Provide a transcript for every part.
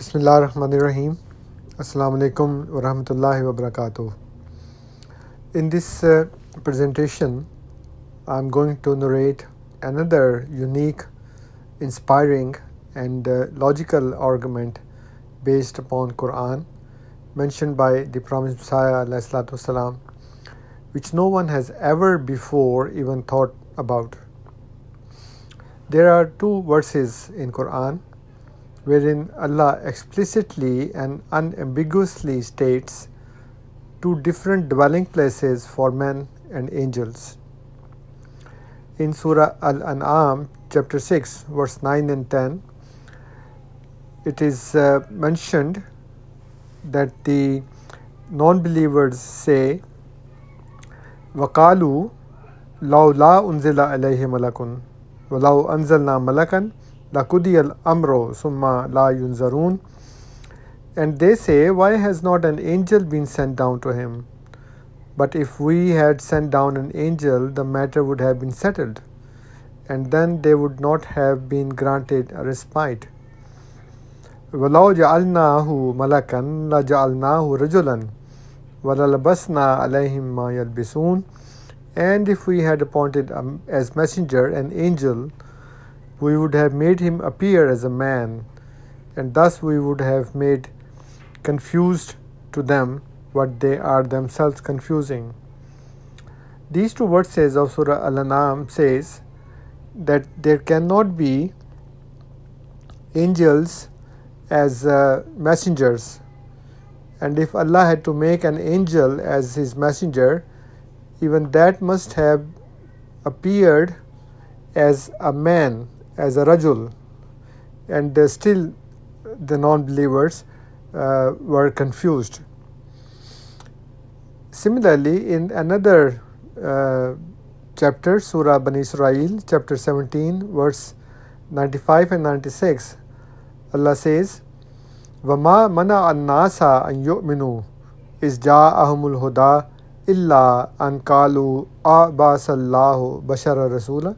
Bismillahirrahmanirrahim. Assalamu alaikum wa rahmatullahi wa barakatuh. In this presentation, I'm going to narrate another unique, inspiring and logical argument based upon Quran mentioned by the promised Messiah ﷺ, which no one has ever before even thought about. There are two verses in Quran wherein Allah explicitly and unambiguously states two different dwelling places for men and angels. In Surah Al-An'am, chapter 6, verse 9 and 10, it is mentioned that the non-believers say, وَقَالُوا لَوْ لَا أُنزِلَ عَلَيْهِ مَلَكٌ وَلَوْ أَنزَلْنَا مَلَكًا لَقُضِيَ الْأَمْرُ ثُمَّ لَا يُنْظَرُونَ. And they say, why has not an angel been sent down to him? But if we had sent down an angel, the matter would have been settled, and then they would not have been granted a respite. وَلَوْ جَعَلْنَاهُ مَلَكًا لَجَعَلْنَاهُ رَجُلًا وَلَلَبَسْنَا عَلَيْهِمْ مَا يَلْبِسُونَ. And if we had appointed as messenger an angel, we would have made him appear as a man, and thus we would have made confused to them what they are themselves confusing. These two verses of Surah Al-An'am says that there cannot be angels as messengers, and if Allah had to make an angel as his messenger, even that must have appeared as a man, as a rajul, and still the non-believers were confused. Similarly, in another chapter, Surah Bani Israel, chapter 17, verse 95 and 96, Allah says, وَمَا مَنَعَ النَّاسَ أَن يُؤْمِنُوا إِذْ جَاءَهُمُ الْهُدَى إِلَّا أَن قَالُوا أَبَعَثَ اللَّهُ بَشَرًا رَسُولًا.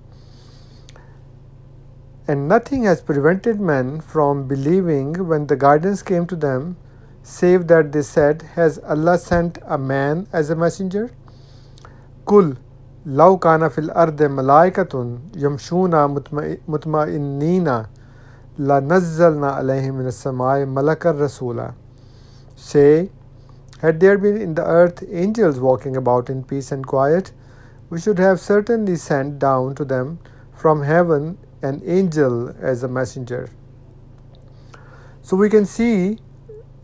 And nothing has prevented men from believing when the guidance came to them, save that they said, has Allah sent a man as a messenger? قُلْ لَوْ كَانَ فِي الْأَرْضِ مَلَائِكَةٌ يَمْشُونَ مُطْمَئِنِّينَ لَنَزَّلْنَا عَلَيْهِمْ مِنَ السَّمَاءِ مَلَكًا رَسُولًا. Say, had there been in the earth angels walking about in peace and quiet, we should have certainly sent down to them from heaven an angel as a messenger. So we can see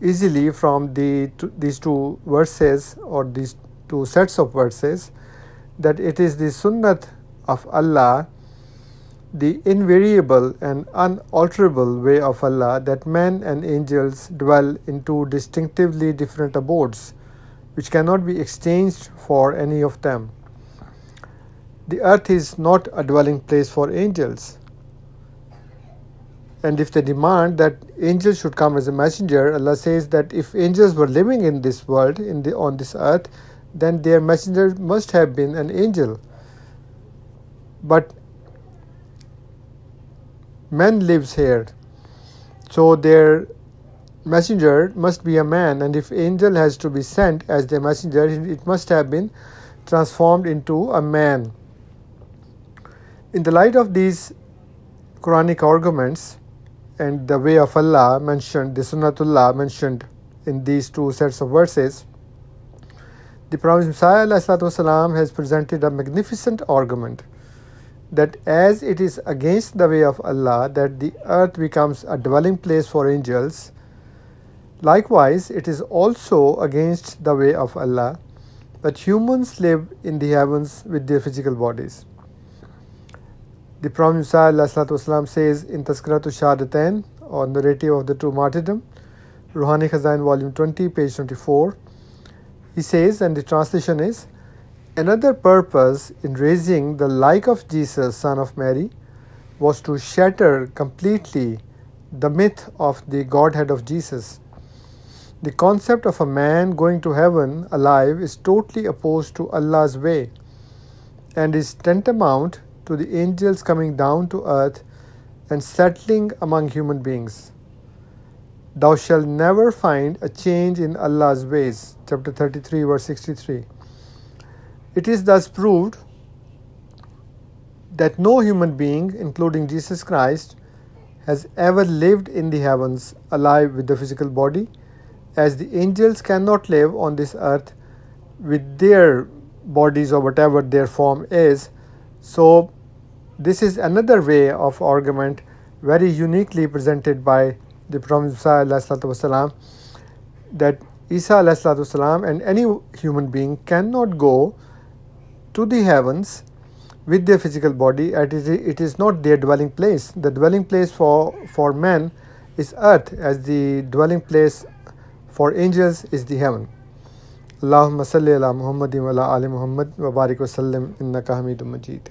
easily from these two verses, or these two sets of verses, that it is the sunnat of Allah, the invariable and unalterable way of Allah, that men and angels dwell in two distinctively different abodes, which cannot be exchanged for any of them. The earth is not a dwelling place for angels. And if they demand that angels should come as a messenger, Allah says that if angels were living in this world, on this earth, then their messenger must have been an angel. But man lives here, so their messenger must be a man, and if angel has to be sent as their messenger, it must have been transformed into a man. In the light of these Quranic arguments and the way of Allah mentioned, the Sunnatullah mentioned in these two sets of verses, the Prophet Messiah ﷺ has presented a magnificent argument that as it is against the way of Allah that the earth becomes a dwelling place for angels, likewise it is also against the way of Allah that humans live in the heavens with their physical bodies. The Prophet Messiah ﷺ says in Tazkiratu Shahadatain, or narrative of the true martyrdom, Ruhani Khazain, volume 20, page 24, he says, and the translation is, another purpose in raising the like of Jesus, son of Mary, was to shatter completely the myth of the Godhead of Jesus. The concept of a man going to heaven alive is totally opposed to Allah's way and is tantamount to the angels coming down to earth and settling among human beings. thou shalt never find a change in Allah's ways. Chapter 33, verse 63. It is thus proved that no human being, including Jesus Christ, has ever lived in the heavens alive with the physical body, as the angels cannot live on this earth with their bodies or whatever their form is. So this is another way of argument very uniquely presented by the Prophet ﷺ, that Isa ﷺ and any human being cannot go to the heavens with their physical body, and it is not their dwelling place. The dwelling place for men is earth, as the dwelling place for angels is the heaven. Allahumma salli ala Muhammadin wa ala ali Muhammad wa barik wa sallim innaka Hamidum Majid.